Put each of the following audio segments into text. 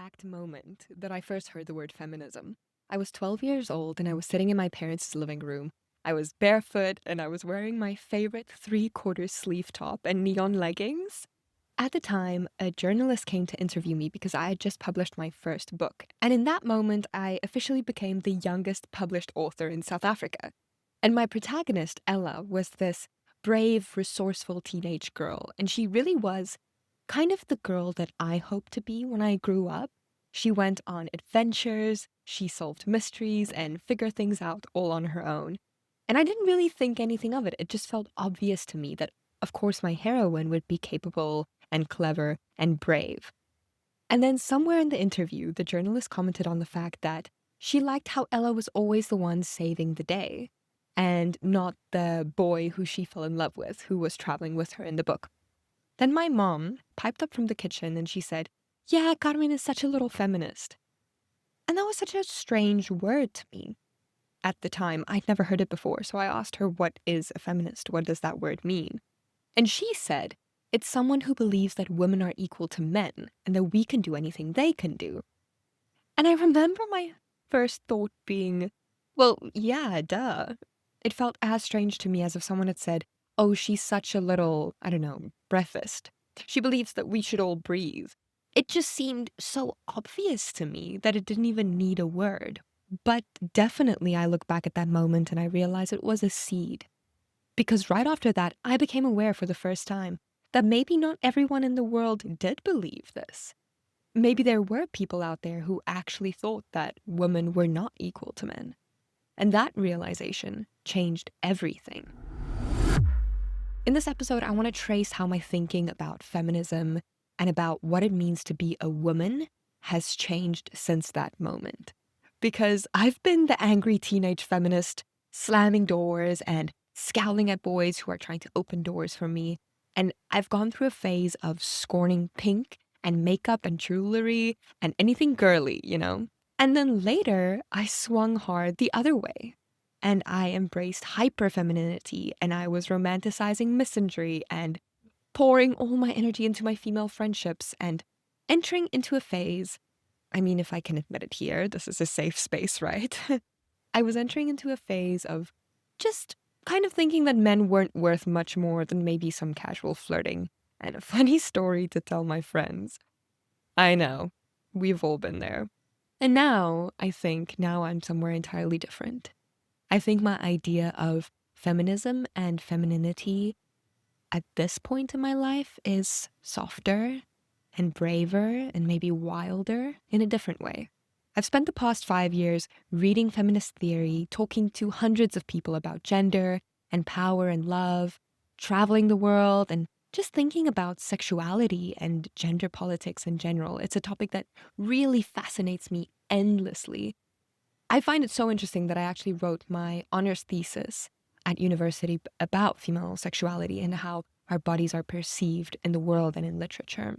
exact moment that I first heard the word feminism. I was 12 years old and I was sitting in my parents' living room. I was barefoot and I was wearing my favorite three-quarter sleeve top and neon leggings. At the time, a journalist came to interview me because I had just published my first book. And in that moment, I officially became the youngest published author in South Africa. And my protagonist, Ella, was this brave, resourceful teenage girl. And she really was kind of the girl that I hoped to be when I grew up. She went on adventures, she solved mysteries, and figured things out all on her own. And I didn't really think anything of it. It just felt obvious to me that, of course, my heroine would be capable and clever and brave. And then somewhere in the interview, the journalist commented on the fact that she liked how Ella was always the one saving the day and not the boy who she fell in love with, who was traveling with her in the book. Then my mom piped up from the kitchen and she said, "Yeah, Carmen is such a little feminist." And that was such a strange word to me. At the time, I'd never heard it before, so I asked her, what is a feminist? What does that word mean? And she said, it's someone who believes that women are equal to men and that we can do anything they can do. And I remember my first thought being, well, yeah, duh. It felt as strange to me as if someone had said, oh, she's such a little, I don't know, breakfast. She believes that we should all breathe. It just seemed so obvious to me that it didn't even need a word. But definitely I look back at that moment and I realize it was a seed. Because right after that, I became aware for the first time that maybe not everyone in the world did believe this. Maybe there were people out there who actually thought that women were not equal to men. And that realization changed everything. In this episode, I want to trace how my thinking about feminism and about what it means to be a woman has changed since that moment. Because I've been the angry teenage feminist, slamming doors and scowling at boys who are trying to open doors for me. And I've gone through a phase of scorning pink and makeup and jewelry and anything girly, you know? And then later, I swung hard the other way. And I embraced hyper-femininity, and I was romanticizing misandry and pouring all my energy into my female friendships and entering into a phase. I mean, if I can admit it here, this is a safe space, right? I was entering into a phase of just kind of thinking that men weren't worth much more than maybe some casual flirting and a funny story to tell my friends. I know, we've all been there. And now, now I'm somewhere entirely different. I think my idea of feminism and femininity at this point in my life is softer and braver and maybe wilder in a different way. I've spent the past 5 years reading feminist theory, talking to hundreds of people about gender and power and love, traveling the world, and just thinking about sexuality and gender politics in general. It's a topic that really fascinates me endlessly. I find it so interesting that I actually wrote my honors thesis at university about female sexuality and how our bodies are perceived in the world and in literature.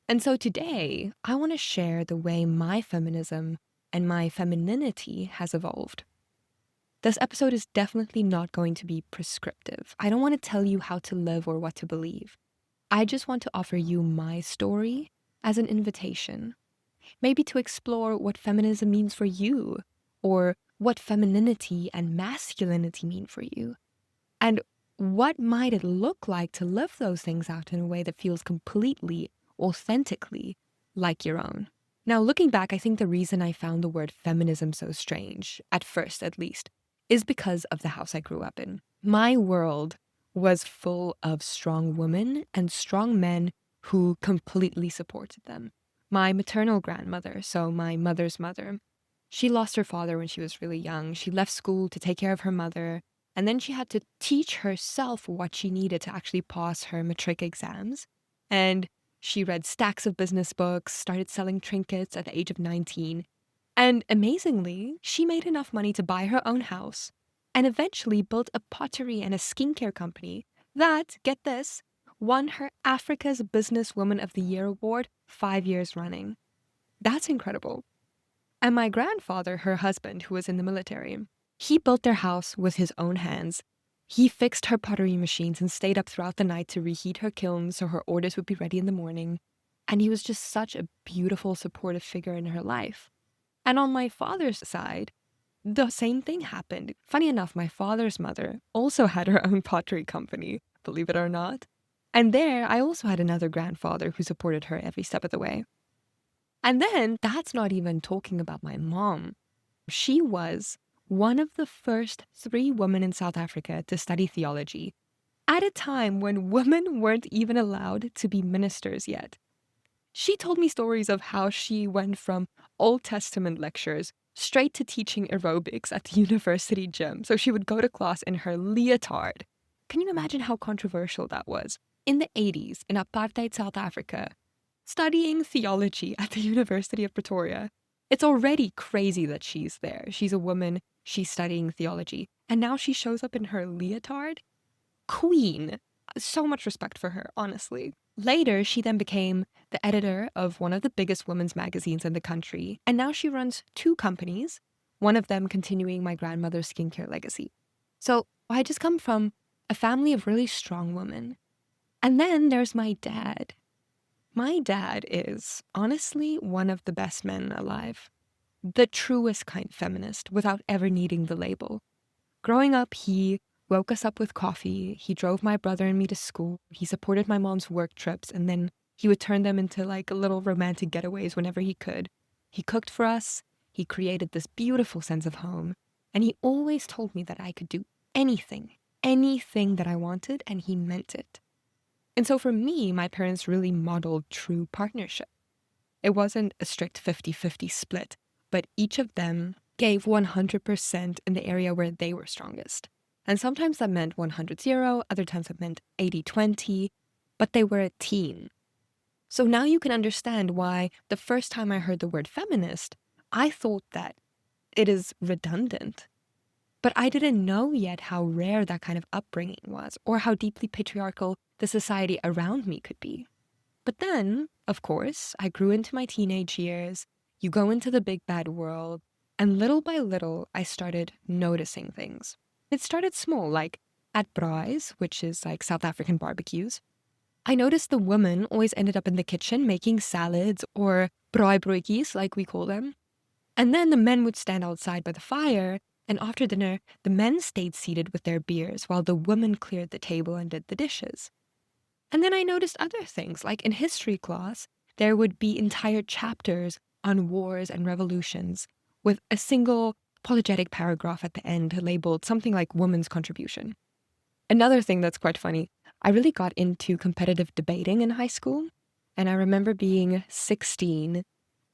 And so today, I want to share the way my feminism and my femininity has evolved. This episode is definitely not going to be prescriptive. I don't want to tell you how to live or what to believe. I just want to offer you my story as an invitation, maybe to explore what feminism means for you, or what femininity and masculinity mean for you. And what might it look like to live those things out in a way that feels completely, authentically like your own. Now, looking back, I think the reason I found the word feminism so strange, at first at least, is because of the house I grew up in. My world was full of strong women and strong men who completely supported them. My maternal grandmother, so my mother's mother, she lost her father when she was really young. She left school to take care of her mother, and then she had to teach herself what she needed to actually pass her matric exams. And she read stacks of business books, started selling trinkets at the age of 19. And amazingly, she made enough money to buy her own house and eventually built a pottery and a skincare company that, get this, won her Africa's Businesswoman of the Year award 5 years running. That's incredible. And my grandfather, her husband, who was in the military, he built their house with his own hands. He fixed her pottery machines and stayed up throughout the night to reheat her kiln so her orders would be ready in the morning. And he was just such a beautiful, supportive figure in her life. And on my father's side, the same thing happened. Funny enough, my father's mother also had her own pottery company, believe it or not. And there, I also had another grandfather who supported her every step of the way. And then, that's not even talking about my mom. She was one of the first 3 women in South Africa to study theology at a time when women weren't even allowed to be ministers yet. She told me stories of how she went from Old Testament lectures straight to teaching aerobics at the university gym. So she would go to class in her leotard. Can you imagine how controversial that was? In the 80s, in apartheid South Africa, studying theology at the University of Pretoria. It's already crazy that she's there. She's a woman, she's studying theology, and now she shows up in her leotard? Queen. So much respect for her, honestly. Later, she then became the editor of one of the biggest women's magazines in the country, and now she runs 2 companies, one of them continuing my grandmother's skincare legacy. So I just come from a family of really strong women. And then there's my dad. My dad is, honestly, one of the best men alive. The truest kind of feminist, without ever needing the label. Growing up, he woke us up with coffee, he drove my brother and me to school, he supported my mom's work trips, and then he would turn them into like little romantic getaways whenever he could. He cooked for us, he created this beautiful sense of home, and he always told me that I could do anything, anything that I wanted, and he meant it. And so for me, my parents really modeled true partnership. It wasn't a strict 50-50 split, but each of them gave 100% in the area where they were strongest. And sometimes that meant 100-0, other times it meant 80-20, but they were a team. So now you can understand why the first time I heard the word feminist, I thought that it is redundant. But I didn't know yet how rare that kind of upbringing was, or how deeply patriarchal the society around me could be. But then, of course, I grew into my teenage years, you go into the big bad world, and little by little, I started noticing things. It started small, like at braais, which is like South African barbecues. I noticed the women always ended up in the kitchen making salads or braaibroodjies, like we call them. And then the men would stand outside by the fire, and after dinner, the men stayed seated with their beers while the women cleared the table and did the dishes. And then I noticed other things, like in history class, there would be entire chapters on wars and revolutions with a single apologetic paragraph at the end labeled something like woman's contribution. Another thing that's quite funny, I really got into competitive debating in high school, and I remember being 16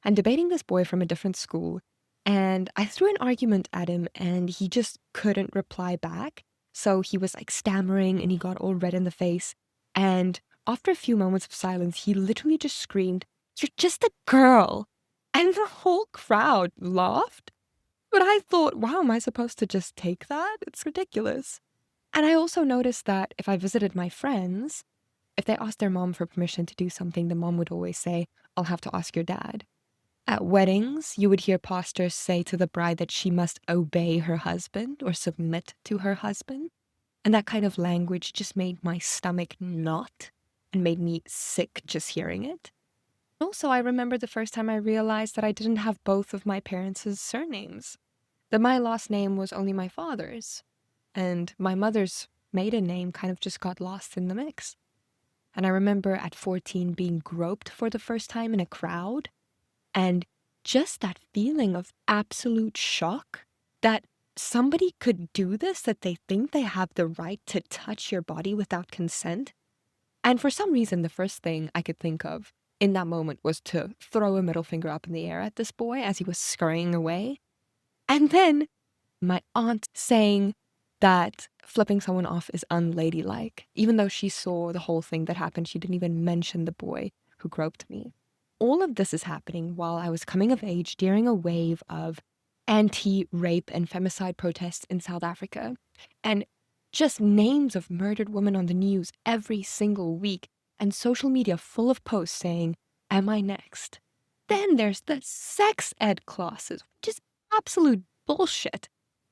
and debating this boy from a different school, and I threw an argument at him and he just couldn't reply back. So he was like stammering and he got all red in the face. And after a few moments of silence, he literally just screamed, "You're just a girl." And the whole crowd laughed. But I thought, wow, am I supposed to just take that? It's ridiculous. And I also noticed that if I visited my friends, if they asked their mom for permission to do something, the mom would always say, "I'll have to ask your dad." At weddings, you would hear pastors say to the bride that she must obey her husband or submit to her husband. And that kind of language just made my stomach knot and made me sick just hearing it. Also, I remember the first time I realized that I didn't have both of my parents' surnames, that my last name was only my father's, and my mother's maiden name kind of just got lost in the mix. And I remember at 14 being groped for the first time in a crowd, and just that feeling of absolute shock that somebody could do this, that they think they have the right to touch your body without consent. And for some reason, the first thing I could think of in that moment was to throw a middle finger up in the air at this boy as he was scurrying away. And then my aunt saying that flipping someone off is unladylike. Even though she saw the whole thing that happened, she didn't even mention the boy who groped me. All of this is happening while I was coming of age during a wave of anti-rape and femicide protests in South Africa, and just names of murdered women on the news every single week, and social media full of posts saying, "Am I next?" Then there's the sex ed classes, which is absolute bullshit.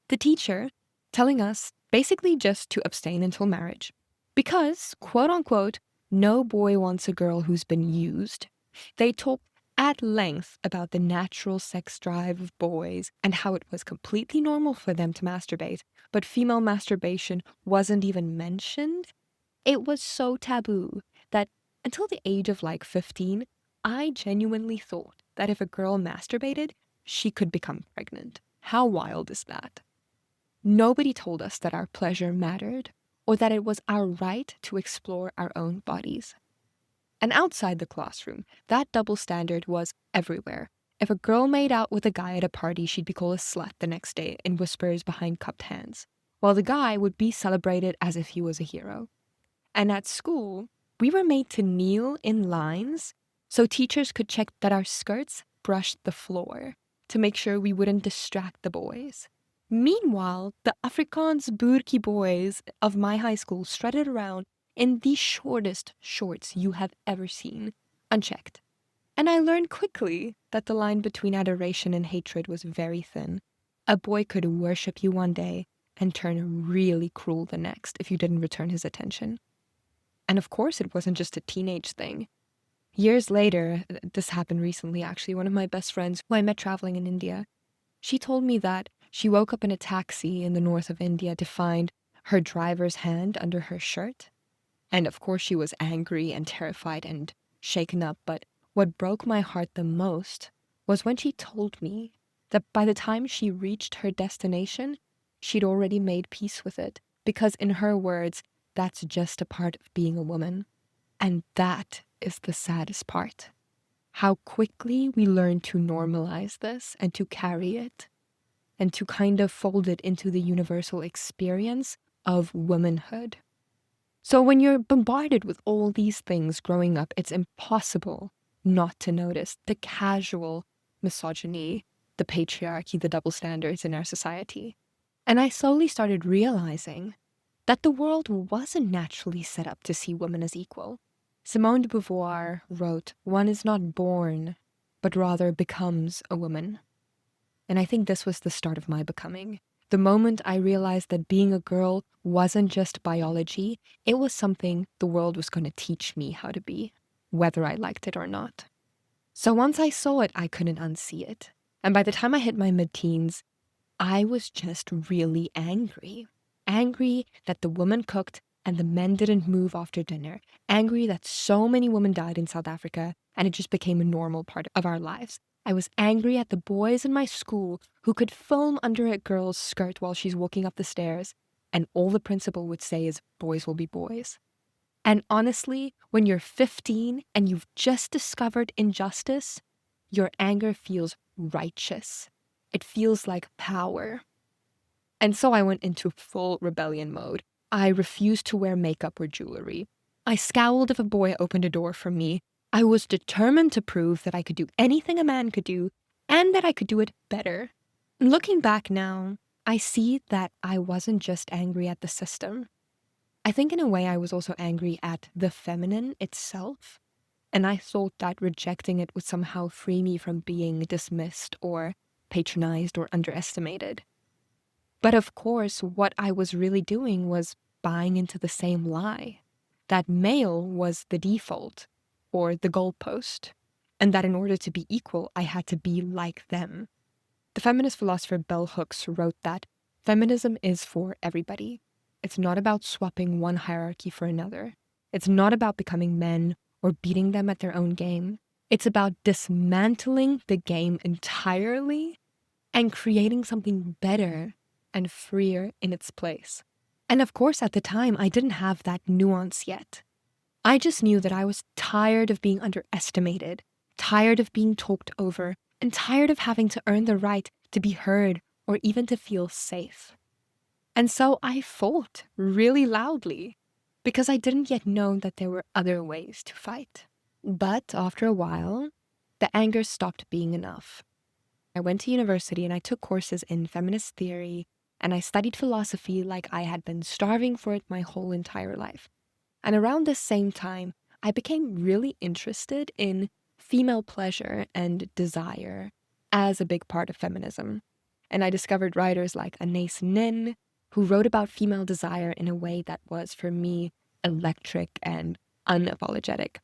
The teacher telling us basically just to abstain until marriage. Because, quote unquote, no boy wants a girl who's been used. They talked at length about the natural sex drive of boys and how it was completely normal for them to masturbate, but female masturbation wasn't even mentioned. It was so taboo that until the age of like 15, I genuinely thought that if a girl masturbated, she could become pregnant. How wild is that? Nobody told us that our pleasure mattered or that it was our right to explore our own bodies. And outside the classroom, that double standard was everywhere. If a girl made out with a guy at a party, she'd be called a slut the next day in whispers behind cupped hands, while the guy would be celebrated as if he was a hero. And at school, we were made to kneel in lines so teachers could check that our skirts brushed the floor to make sure we wouldn't distract the boys. Meanwhile, the Afrikaans Burki boys of my high school strutted around in the shortest shorts you have ever seen, unchecked. And I learned quickly that the line between adoration and hatred was very thin. A boy could worship you one day and turn really cruel the next if you didn't return his attention. And of course, it wasn't just a teenage thing. Years later, this happened recently actually, one of my best friends who I met traveling in India, she told me that she woke up in a taxi in the north of India to find her driver's hand under her shirt. And of course, she was angry and terrified and shaken up. But what broke my heart the most was when she told me that by the time she reached her destination, she'd already made peace with it. Because in her words, that's just a part of being a woman. And that is the saddest part. How quickly we learn to normalize this and to carry it and to kind of fold it into the universal experience of womanhood. So when you're bombarded with all these things growing up, it's impossible not to notice the casual misogyny, the patriarchy, the double standards in our society. And I slowly started realizing that the world wasn't naturally set up to see women as equal. Simone de Beauvoir wrote, "One is not born, but rather becomes a woman." And I think this was the start of my becoming. The moment I realized that being a girl wasn't just biology, it was something the world was going to teach me how to be, whether I liked it or not. So once I saw it, I couldn't unsee it. And by the time I hit my mid-teens, I was just really angry. Angry that the woman cooked and the men didn't move after dinner. Angry that so many women died in South Africa and it just became a normal part of our lives. I was angry at the boys in my school who could film under a girl's skirt while she's walking up the stairs, and all the principal would say is, "Boys will be boys." And honestly, when you're 15 and you've just discovered injustice, your anger feels righteous. It feels like power. And so I went into full rebellion mode. I refused to wear makeup or jewelry. I scowled if a boy opened a door for me. I was determined to prove that I could do anything a man could do and that I could do it better. Looking back now, I see that I wasn't just angry at the system. I think in a way I was also angry at the feminine itself. And I thought that rejecting it would somehow free me from being dismissed or patronized or underestimated. But of course, what I was really doing was buying into the same lie, that male was the default or the goalpost, and that in order to be equal, I had to be like them. The feminist philosopher Bell Hooks wrote that feminism is for everybody. It's not about swapping one hierarchy for another. It's not about becoming men or beating them at their own game. It's about dismantling the game entirely and creating something better and freer in its place. And of course, at the time, I didn't have that nuance yet. I just knew that I was tired of being underestimated, tired of being talked over, and tired of having to earn the right to be heard or even to feel safe. And so I fought really loudly because I didn't yet know that there were other ways to fight. But after a while, the anger stopped being enough. I went to university and I took courses in feminist theory, and I studied philosophy like I had been starving for it my whole entire life. And around this same time, I became really interested in female pleasure and desire as a big part of feminism. And I discovered writers like Anaïs Nin, who wrote about female desire in a way that was, for me, electric and unapologetic.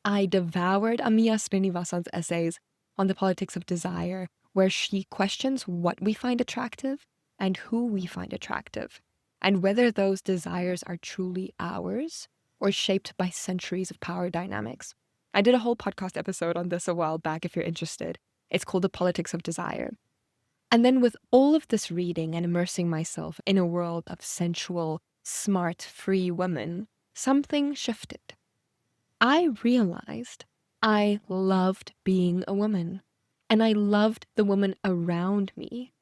I devoured Amiya Srinivasan's essays on the politics of desire, where she questions what we find attractive and who we find attractive, and whether those desires are truly ours or shaped by centuries of power dynamics. I did a whole podcast episode on this a while back if you're interested. It's called The Politics of Desire. And then with all of this reading and immersing myself in a world of sensual, smart, free women, something shifted. I realized I loved being a woman, and I loved the women around me.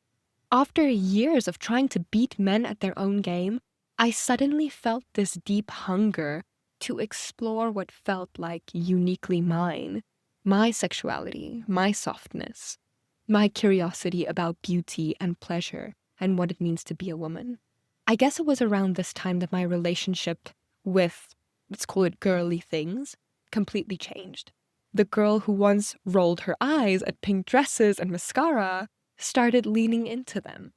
After years of trying to beat men at their own game, I suddenly felt this deep hunger to explore what felt like uniquely mine, my sexuality, my softness, my curiosity about beauty and pleasure and what it means to be a woman. I guess it was around this time that my relationship with, let's call it girly things, completely changed. The girl who once rolled her eyes at pink dresses and mascara started leaning into them.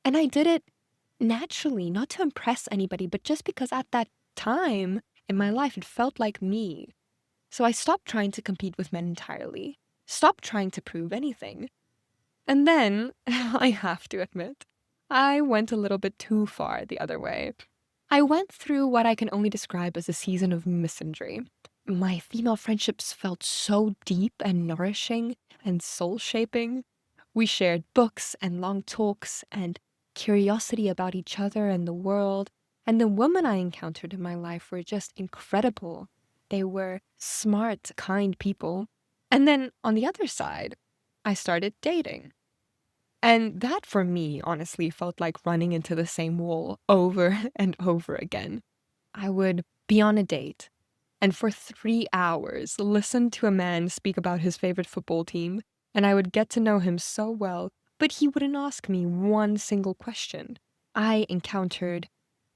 And I did it naturally, not to impress anybody, but just because at that time in my life it felt like me. So I stopped trying to compete with men entirely, stopped trying to prove anything. And then, I have to admit, I went a little bit too far the other way. I went through what I can only describe as a season of misandry. My female friendships felt so deep and nourishing and soul-shaping. We shared books and long talks and curiosity about each other and the world. And the women I encountered in my life were just incredible. They were smart, kind people. And then on the other side, I started dating. And that for me, honestly, felt like running into the same wall over and over again. I would be on a date and for 3 hours listen to a man speak about his favorite football team, and I would get to know him so well, but he wouldn't ask me one single question. I encountered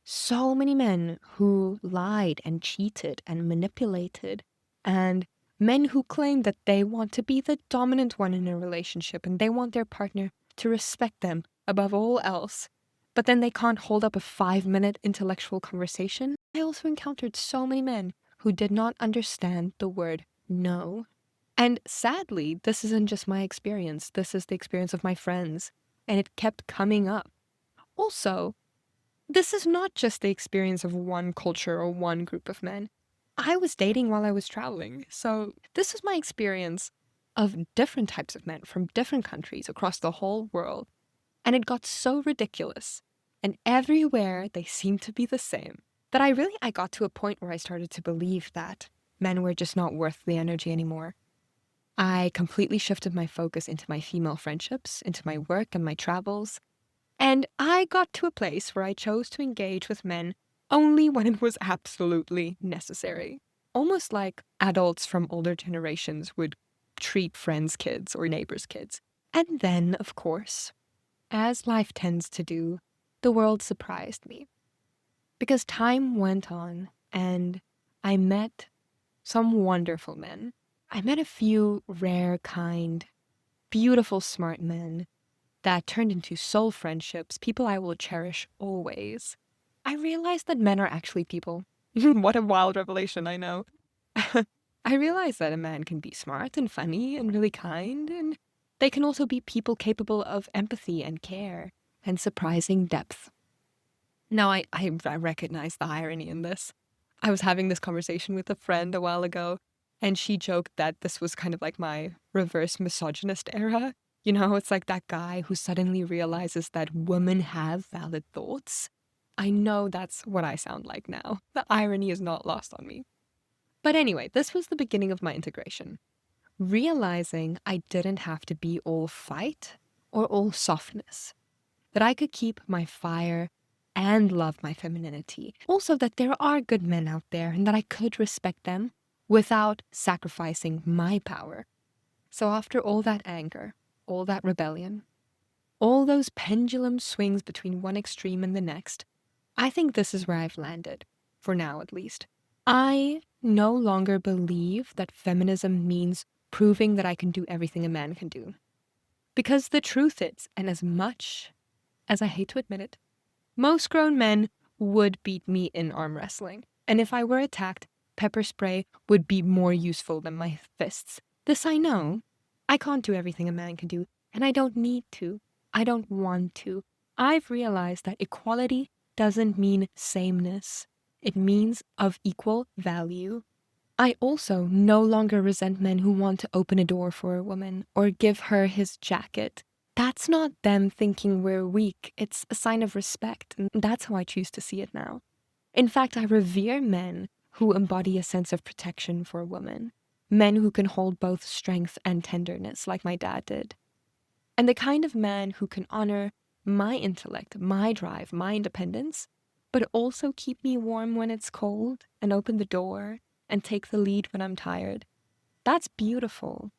so many men who lied and cheated and manipulated, and men who claim that they want to be the dominant one in a relationship and they want their partner to respect them above all else, but then they can't hold up a 5-minute intellectual conversation. I also encountered so many men who did not understand the word no. And sadly, this isn't just my experience, this is the experience of my friends, and it kept coming up. Also, this is not just the experience of one culture or one group of men. I was dating while I was traveling, so this was my experience of different types of men from different countries across the whole world. And it got so ridiculous, and everywhere they seemed to be the same, that I got to a point where I started to believe that men were just not worth the energy anymore. I completely shifted my focus into my female friendships, into my work and my travels, and I got to a place where I chose to engage with men only when it was absolutely necessary. Almost like adults from older generations would treat friends' kids or neighbors' kids. And then, of course, as life tends to do, the world surprised me. Because time went on and I met some wonderful men. I met a few rare, kind, beautiful, smart men that turned into soul friendships, people I will cherish always. I realized that men are actually people. What a wild revelation, I know. I realized that a man can be smart and funny and really kind, and they can also be people capable of empathy and care and surprising depth. Now, I recognize the irony in this. I was having this conversation with a friend a while ago, and she joked that this was kind of like my reverse misogynist era. You know, it's like that guy who suddenly realizes that women have valid thoughts. I know that's what I sound like now. The irony is not lost on me. But anyway, this was the beginning of my integration. Realizing I didn't have to be all fight or all softness. That I could keep my fire and love my femininity. Also that there are good men out there and that I could respect them without sacrificing my power. So after all that anger, all that rebellion, all those pendulum swings between one extreme and the next, I think this is where I've landed, for now at least. I no longer believe that feminism means proving that I can do everything a man can do. Because the truth is, and as much as I hate to admit it, most grown men would beat me in arm wrestling. And if I were attacked, pepper spray would be more useful than my fists. This I know. I can't do everything a man can do, and I don't need to. I don't want to. I've realized that equality doesn't mean sameness. It means of equal value. I also no longer resent men who want to open a door for a woman or give her his jacket. That's not them thinking we're weak. It's a sign of respect, and that's how I choose to see it now. In fact, I revere men who embody a sense of protection for a woman. Men who can hold both strength and tenderness, like my dad did. And the kind of man who can honor my intellect, my drive, my independence, but also keep me warm when it's cold and open the door and take the lead when I'm tired. That's beautiful.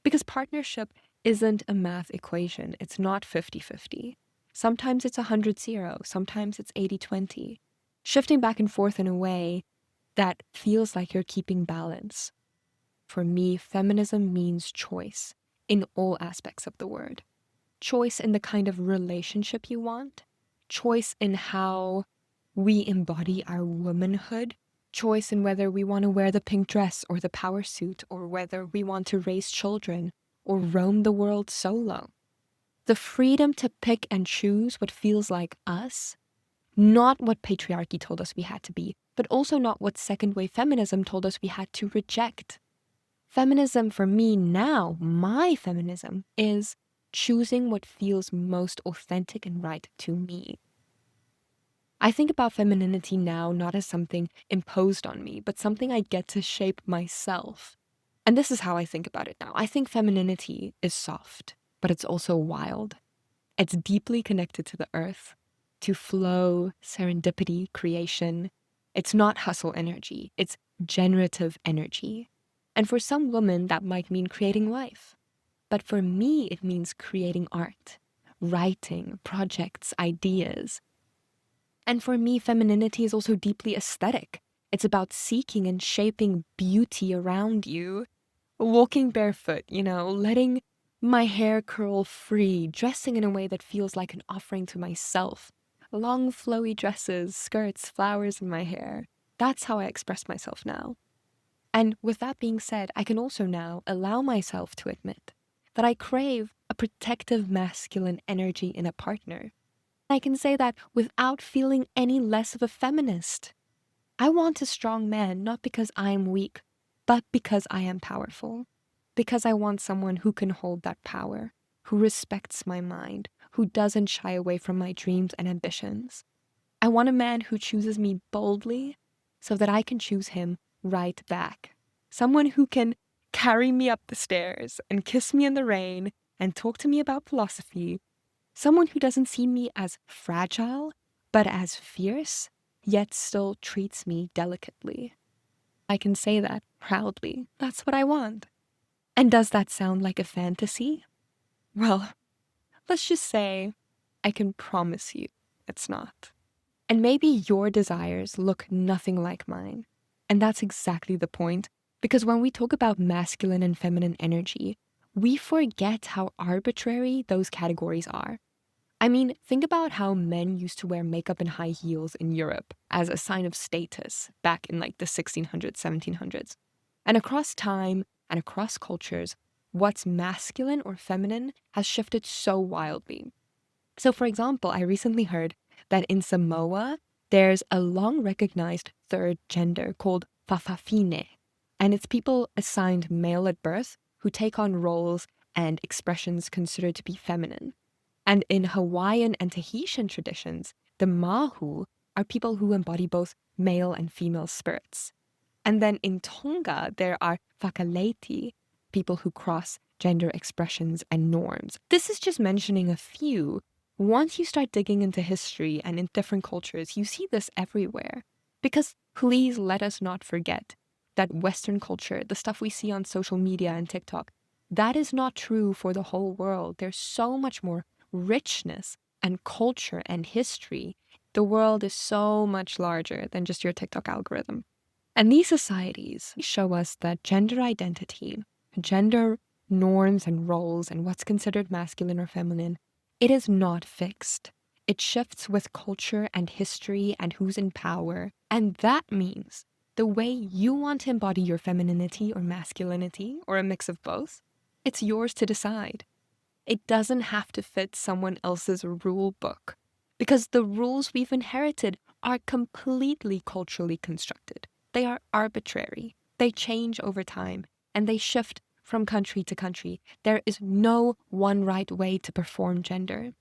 Because partnership isn't a math equation. It's not 50-50. Sometimes it's 100-0. Sometimes it's 80-20. Shifting back and forth in a way that feels like you're keeping balance. For me, feminism means choice in all aspects of the word. Choice in the kind of relationship you want. Choice in how we embody our womanhood. Choice in whether we want to wear the pink dress or the power suit, or whether we want to raise children or roam the world solo. The freedom to pick and choose what feels like us, not what patriarchy told us we had to be, but also not what second-wave feminism told us we had to reject. Feminism for me now, my feminism, is choosing what feels most authentic and right to me. I think about femininity now not as something imposed on me, but something I get to shape myself. And this is how I think about it now. I think femininity is soft, but it's also wild. It's deeply connected to the earth, to flow, serendipity, creation. It's not hustle energy, it's generative energy. And for some women, that might mean creating life. But for me, it means creating art, writing, projects, ideas. And for me, femininity is also deeply aesthetic. It's about seeking and shaping beauty around you. Walking barefoot, letting my hair curl free, dressing in a way that feels like an offering to myself. Long, flowy dresses, skirts, flowers in my hair. That's how I express myself now. And with that being said, I can also now allow myself to admit that I crave a protective masculine energy in a partner. I can say that without feeling any less of a feminist. I want a strong man, not because I am weak, but because I am powerful. Because I want someone who can hold that power, who respects my mind, who doesn't shy away from my dreams and ambitions. I want a man who chooses me boldly so that I can choose him right back. Someone who can carry me up the stairs and kiss me in the rain and talk to me about philosophy. Someone who doesn't see me as fragile, but as fierce, yet still treats me delicately. I can say that proudly. That's what I want. And does that sound like a fantasy? Well, let's just say I can promise you it's not. And maybe your desires look nothing like mine. And that's exactly the point, because when we talk about masculine and feminine energy, we forget how arbitrary those categories are. I mean, think about how men used to wear makeup and high heels in Europe as a sign of status back in like the 1600s, 1700s. And across time and across cultures, what's masculine or feminine has shifted so wildly. So for example, I recently heard that in Samoa, there's a long recognized third gender called fafafine. And it's people assigned male at birth who take on roles and expressions considered to be feminine. And in Hawaiian and Tahitian traditions, the mahu are people who embody both male and female spirits. And then in Tonga, there are whakaleiti, people who cross gender expressions and norms. This is just mentioning a few. Once you start digging into history and in different cultures, you see this everywhere. Because please let us not forget that Western culture, the stuff we see on social media and TikTok, that is not true for the whole world. There's so much more richness and culture and history. The world is so much larger than just your TikTok algorithm. And these societies show us that gender identity, gender norms and roles, and what's considered masculine or feminine, it is not fixed. It shifts with culture and history and who's in power. And that means the way you want to embody your femininity or masculinity, or a mix of both, it's yours to decide. It doesn't have to fit someone else's rule book, because the rules we've inherited are completely culturally constructed. They are arbitrary. They change over time, and they shift from country to country. There is no one right way to perform gender.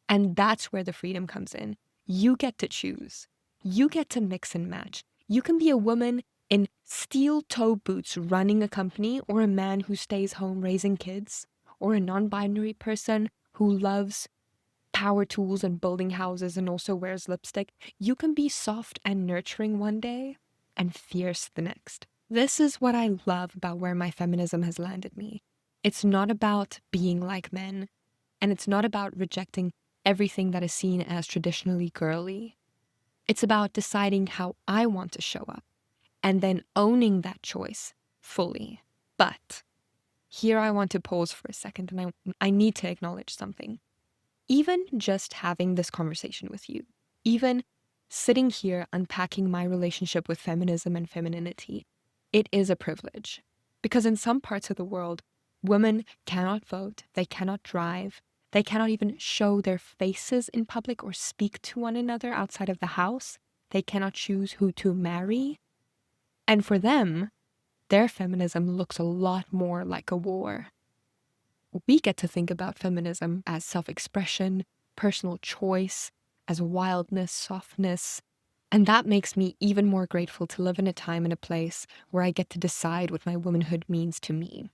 And that's where the freedom comes in. You get to choose. You get to mix and match. You can be a woman in steel-toe boots running a company, or a man who stays home raising kids, or a non-binary person who loves power tools and building houses and also wears lipstick. You can be soft and nurturing one day and fierce the next. This is what I love about where my feminism has landed me. It's not about being like men, and it's not about rejecting everything that is seen as traditionally girly. It's about deciding how I want to show up and then owning that choice fully. But here I want to pause for a second, and I need to acknowledge something. Even just having this conversation with you, even sitting here unpacking my relationship with feminism and femininity, it is a privilege. Because in some parts of the world, women cannot vote, they cannot drive, they cannot even show their faces in public or speak to one another outside of the house. They cannot choose who to marry. And for them, their feminism looks a lot more like a war. We get to think about feminism as self-expression, personal choice, as wildness, softness. And that makes me even more grateful to live in a time and a place where I get to decide what my womanhood means to me.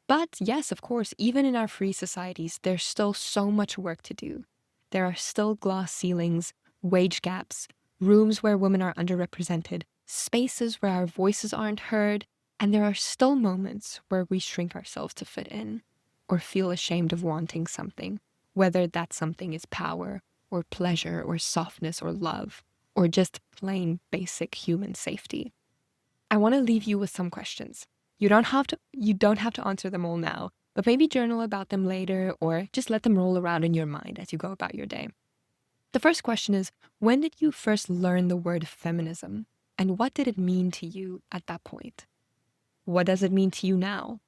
But yes, of course, even in our free societies, there's still so much work to do. There are still glass ceilings, wage gaps, rooms where women are underrepresented, spaces where our voices aren't heard, and there are still moments where we shrink ourselves to fit in, or feel ashamed of wanting something, whether that something is power, or pleasure, or softness, or love, or just plain basic human safety. I want to leave you with some questions. You don't have to answer them all now, but maybe journal about them later, or just let them roll around in your mind as you go about your day. The first question is, when did you first learn the word feminism? And what did it mean to you at that point? What does it mean to you now?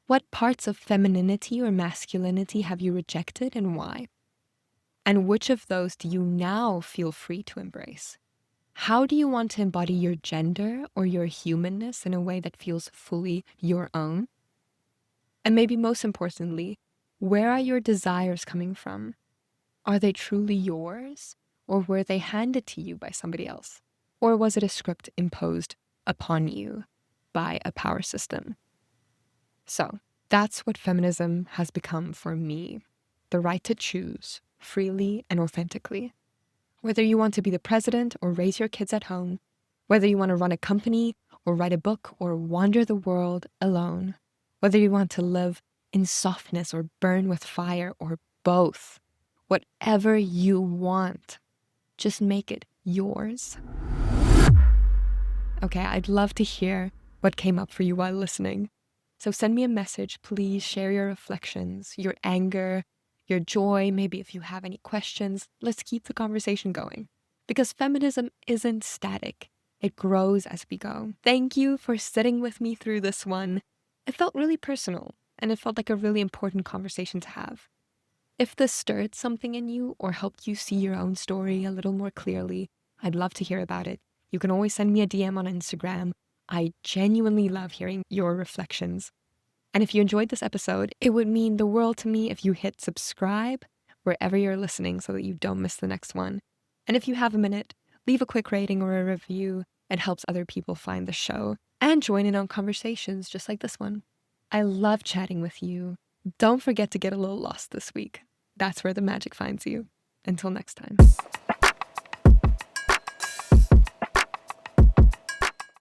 What parts of femininity or masculinity have you rejected, and why? And which of those do you now feel free to embrace? How do you want to embody your gender or your humanness in a way that feels fully your own? And maybe most importantly, where are your desires coming from? Are they truly yours, or were they handed to you by somebody else? Or was it a script imposed upon you by a power system? So that's what feminism has become for me: the right to choose freely and authentically. Whether you want to be the president or raise your kids at home, whether you want to run a company or write a book or wander the world alone, whether you want to live in softness or burn with fire, or both, whatever you want, just make it yours. Okay, I'd love to hear what came up for you while listening. So send me a message, please. Share your reflections, your anger, your joy. Maybe if you have any questions, let's keep the conversation going. Because feminism isn't static. It grows as we go. Thank you for sitting with me through this one. It felt really personal, and it felt like a really important conversation to have. If this stirred something in you or helped you see your own story a little more clearly, I'd love to hear about it. You can always send me a DM on Instagram. I genuinely love hearing your reflections. And if you enjoyed this episode, it would mean the world to me if you hit subscribe wherever you're listening so that you don't miss the next one. And if you have a minute, leave a quick rating or a review. It helps other people find the show and join in on conversations just like this one. I love chatting with you. Don't forget to get a little lost this week. That's where the magic finds you. Until next time.